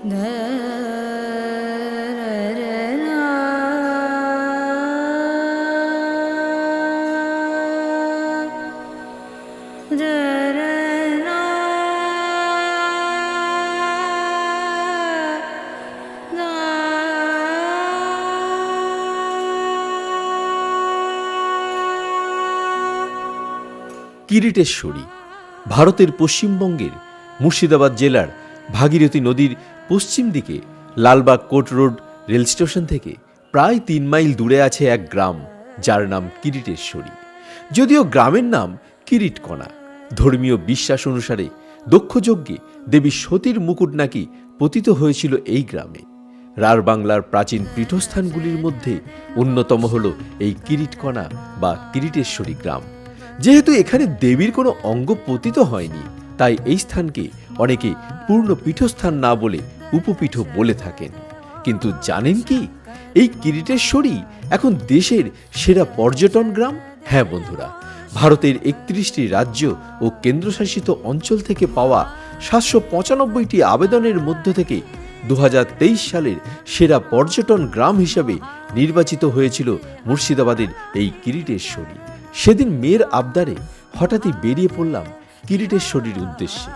কিরিটেশ্বরী ভারতের পশ্চিমবঙ্গের মুর্শিদাবাদ জেলার ভাগীরথী নদীর পশ্চিম দিকে Lalbagh court road rail station থেকে প্রায় ৩ মাইল দূরে আছে এক গ্রাম, যার নাম কিরিটেশ্বরী। যদিও গ্রামের নাম কিরিটকণা। ধর্মীয় বিশ্বাস অনুসারে দক্ষ যজ্ঞে দেবী সতীর মুকুট নাকি পতিত হয়েছিল এই গ্রামে। রাঢ় বাংলার প্রাচীন পীঠস্থানগুলির মধ্যে অন্যতম হল এই কিরিটকণা বা কিরিটেশ্বরী গ্রাম। যেহেতু এখানে দেবীর কোনো অঙ্গ পতিত হয়নি, তাই এই স্থানকে অনেকে পূর্ণ পীঠস্থান না বলে উপপীঠ বলে থাকেন। কিন্তু জানেন কি, এই কিরিটেশ্বরী এখন দেশের সেরা পর্যটন গ্রাম। হ্যাঁ বন্ধুরা, ভারতের ৩১টি রাজ্য ও কেন্দ্রশাসিত অঞ্চল থেকে পাওয়া ৭৯৫টি আবেদনের মধ্য থেকে ২০২৩ সালের সেরা পর্যটন গ্রাম হিসাবে নির্বাচিত হয়েছিল মুর্শিদাবাদের এই কিরিটেশ্বরী। সেদিন মেয়ের আবদারে হঠাৎই বেরিয়ে পড়লাম কিরিটেশ্বরীর উদ্দেশ্যে।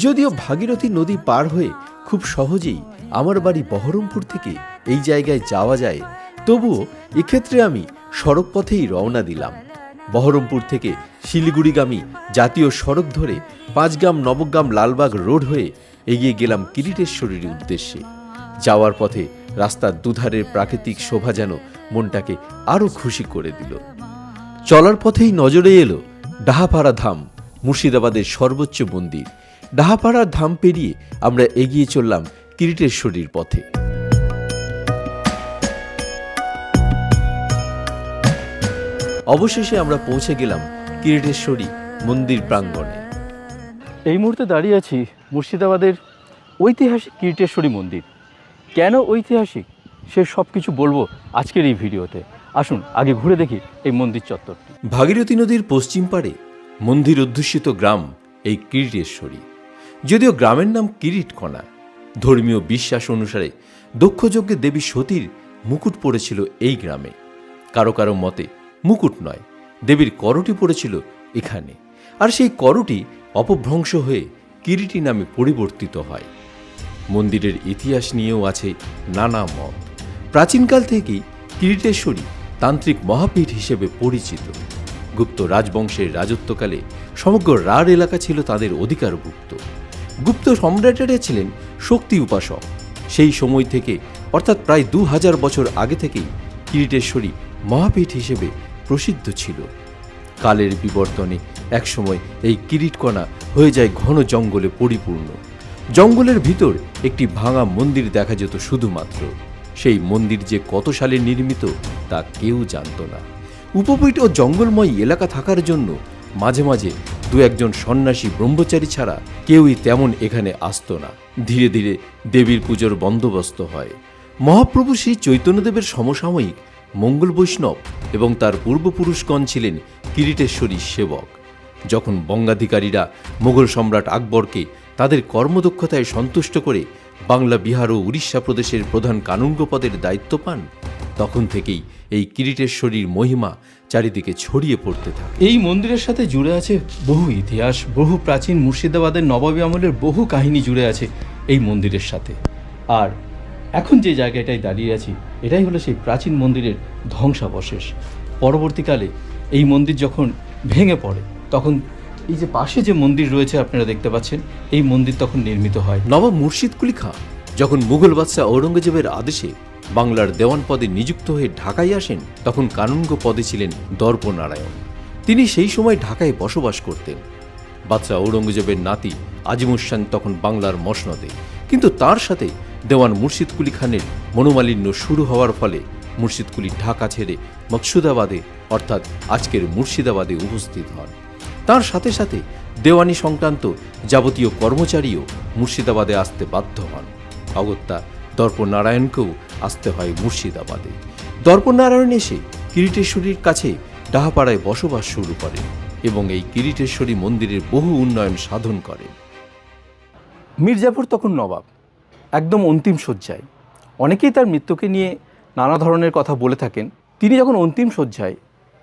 যদিও ভাগীরথী নদী পার হয়ে খুব সহজেই আমার বাড়ি বহরমপুর থেকে এই জায়গায় যাওয়া যায়, তবুও এক্ষেত্রে আমি সড়ক পথেই রওনা দিলাম। বহরমপুর থেকে শিলিগুড়িগামী জাতীয় সড়ক ধরে পাঁচগ্রাম নবগ্রাম লালবাগ রোড হয়ে এগিয়ে গেলাম কিরিটেশ্বরীর উদ্দেশ্যে। যাওয়ার পথে রাস্তার দুধারের প্রাকৃতিক শোভা যেন মনটাকে আরও খুশি করে দিল। চলার পথেই নজরে এলো ডাহাপাড়া ধাম, মুর্শিদাবাদের সর্বোচ্চ মন্দির। ডাহাপাড়ার ধাম পেরিয়ে আমরা এগিয়ে চললাম কিরিটেশ্বরীর পথে। অবশেষে আমরা পৌঁছে গেলাম কিরিটেশ্বরী মন্দির প্রাঙ্গণে। এই মুহূর্তে দাঁড়িয়ে আছি মুর্শিদাবাদের ঐতিহাসিক কিরিটেশ্বরী মন্দির। কেন ঐতিহাসিক সে সব কিছু বলবো আজকের এই ভিডিওতে। আসুন আগে ঘুরে দেখি এই মন্দির চত্বরটি। ভাগীরথী নদীর পশ্চিম পাড়ে মন্দির অধ্যুষিত গ্রাম এই কিরিটেশ্বরী। যদিও গ্রামের নাম কিরিটকণা, ধর্মীয় বিশ্বাস অনুসারে দক্ষ যজ্ঞে দেবী সতীর মুকুট পড়েছিল এই গ্রামে। কারো কারো মতে মুকুট নয়, দেবীর করটি পড়েছিল এখানে, আর সেই করটি অপভ্রংশ হয়ে কিরিটি নামে পরিবর্তিত হয়। মন্দিরের ইতিহাস নিয়েও আছে নানা মত। প্রাচীনকাল থেকেই কিরিটেশ্বরী তান্ত্রিক মহাপীঠ হিসেবে পরিচিত। গুপ্ত রাজবংশের রাজত্বকালে সমগ্র রাঢ় এলাকা ছিল তাদের অধিকারভুক্ত। গুপ্ত সম্রাটেরা ছিলেন শক্তি উপাসক। সেই সময় থেকে, অর্থাৎ প্রায় ২০০০ বছর আগে থেকেই কিরিটেশ্বরী মহাপীঠ হিসেবে প্রসিদ্ধ ছিল। কালের বিবর্তনে একসময় এই কিরিটকণা হয়ে যায় ঘন জঙ্গলে পরিপূর্ণ। জঙ্গলের ভিতর একটি ভাঙা মন্দির দেখা যেত শুধুমাত্র। সেই মন্দির যে কত সালে নির্মিত তা কেউ জানত না। উপপীঠ ও জঙ্গলময় এলাকা থাকার জন্য মাঝে মাঝে দু একজন সন্ন্যাসী ব্রহ্মচারী ছাড়া কেউই তেমন এখানে আসত না। ধীরে ধীরে দেবীর পুজোর বন্দোবস্ত হয়। মহাপ্রভু শ্রী চৈতন্যদেবের সমসাময়িক মঙ্গল বৈষ্ণব এবং তার পূর্বপুরুষগণ ছিলেন কিরিটেশ্বরীর সেবক। যখন বঙ্গাধিকারীরা মোগল সম্রাট আকবরকে তাদের কর্মদক্ষতায় সন্তুষ্ট করে বাংলা, বিহার ও উড়িষ্যা প্রদেশের প্রধান কানুনগো পদের দায়িত্ব পান, তখন থেকেই এই কিরিটেশ্বরীর মহিমা চারিদিকে ছড়িয়ে পড়তে থাকে। এই মন্দিরের সাথে জুড়ে আছে বহু ইতিহাস, বহু প্রাচীন মুর্শিদাবাদের নবাবী আমলের বহু কাহিনী জুড়ে আছে এই মন্দিরের সাথে। আর এখন যে জায়গাটায় দাঁড়িয়ে আছি, এটাই হলো সেই প্রাচীন মন্দিরের ধ্বংসাবশেষ। পরবর্তীকালে এই মন্দির যখন ভেঙে পড়ে, তখন এই যে পাশে যে মন্দির রয়েছে আপনারা দেখতে পাচ্ছেন, এই মন্দির তখন নির্মিত হয়। নবাব মুর্শিদ কুলি খাঁ যখন মুঘল বাদশাহ ঔরঙ্গজেবের আদেশে বাংলার দেওয়ান পদে নিযুক্ত হয়ে ঢাকায় আসেন, তখন কানুনগো পদে ছিলেন দর্পনারায়ণ। তিনি সেই সময় ঢাকায় বসবাস করতেন। বাদশাহ ঔরঙ্গজেবের নাতি আজিমুসান তখন বাংলার মসনদে, কিন্তু তার সাথে দেওয়ান মুর্শিদ কুলি খানের মনোমালিন্য শুরু হওয়ার ফলে মুর্শিদ কুলি ঢাকা ছেড়ে মকসুদাবাদে, অর্থাৎ আজকের মুর্শিদাবাদে উপস্থিত হন। তার সাথে সাথে দেওয়ানি সংক্রান্ত যাবতীয় কর্মচারীও মুর্শিদাবাদে আসতে বাধ্য হন। অগত্যা দর্পনারায়ণকেও আসতে হয় মুর্শিদাবাদে। দর্পনারায়ণ এসে কিরিটেশ্বরীর কাছে ডাহাপাড়ায় বসবাস শুরু করেন এবং এই কিরিটেশ্বরী মন্দিরের বহু উন্নয়ন সাধন করেন। মির্জাপুর তখন নবাব, একদম অন্তিম শয্যায়। অনেকেই তার মৃত্যুকে নিয়ে নানা ধরনের কথা বলে থাকেন। তিনি যখন অন্তিম শয্যায়,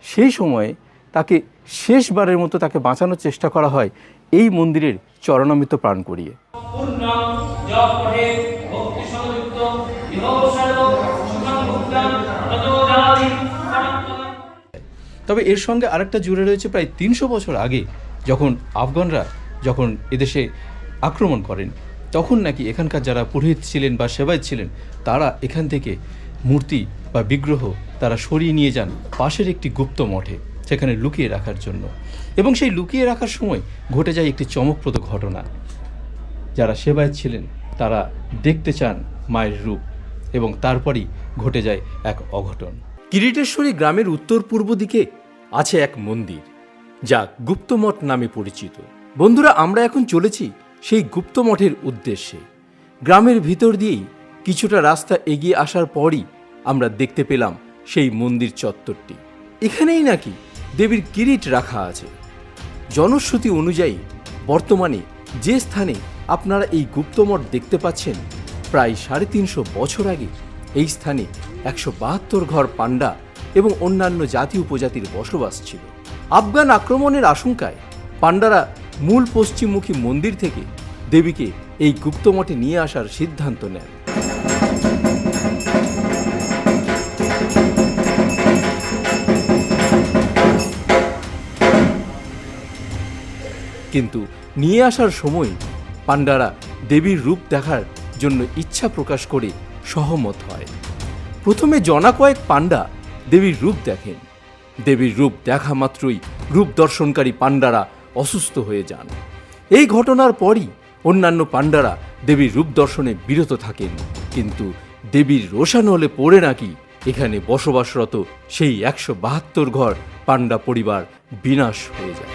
সেই সময়ে তাকে শেষবারের মতো তাকে বাঁচানোর চেষ্টা করা হয় এই মন্দিরের চরণামৃত প্রাণ করিয়ে। তবে এর সঙ্গে আরেকটা জুড়ে রয়েছে প্রায় 300 বছর আগে যখন আফগানরা যখন এদেশে আক্রমণ করেন, তখন নাকি এখানকার যারা পুরোহিত ছিলেন বা সেবায়েত ছিলেন তারা এখান থেকে মূর্তি বা বিগ্রহ তারা সরিয়ে নিয়ে যান পাশের একটি গুপ্ত মঠে, সেখানে লুকিয়ে রাখার জন্য। এবং সেই লুকিয়ে রাখার সময় ঘটে যায় একটি চমকপ্রদ ঘটনা। যারা সেবায়েত ছিলেন তারা দেখতে চান মায়ের রূপ, এবং তারপরই ঘটে যায় এক অঘটন। কিরিটেশ্বরী গ্রামের উত্তর পূর্ব দিকে আছে এক মন্দির, যা গুপ্তমঠ নামে পরিচিত। বন্ধুরা, আমরা এখন চলেছি সেই গুপ্তমঠের উদ্দেশ্যে। গ্রামের ভিতর দিয়েই কিছুটা রাস্তা এগিয়ে আসার পরই আমরা দেখতে পেলাম সেই মন্দির চত্বরটি। এখানেই নাকি দেবীর কিরিট রাখা আছে। জনশ্রুতি অনুযায়ী বর্তমানে যে স্থানে আপনারা এই গুপ্তমঠ দেখতে পাচ্ছেন, প্রায় 350 বছর আগে এই স্থানে 172 ঘর পান্ডা এবং অন্যান্য জাতি উপজাতির বসবাস ছিল। আফগান আক্রমণের আশঙ্কায় পান্ডারা মূল পশ্চিমমুখী মন্দির থেকে দেবীকে এই গুপ্তমঠে নিয়ে আসার সিদ্ধান্ত নেন। কিন্তু নিয়ে আসার সময় পান্ডারা দেবীর রূপ দেখার জন্য ইচ্ছা প্রকাশ করে সহমত হয়। প্রথমে জনা কয়েক পান্ডা দেবীর রূপ দেখেন। দেবীর রূপ দেখা মাত্রই রূপ দর্শনকারী পান্ডারা অসুস্থ হয়ে যান। এই ঘটনার পরই অন্যান্য পান্ডারা দেবীর রূপ দর্শনে বিরত থাকেন। কিন্তু দেবীর রোষানলে পড়ে নাকি এখানে বসবাসরত সেই 172 ঘর পান্ডা পরিবার বিনাশ হয়ে যায়।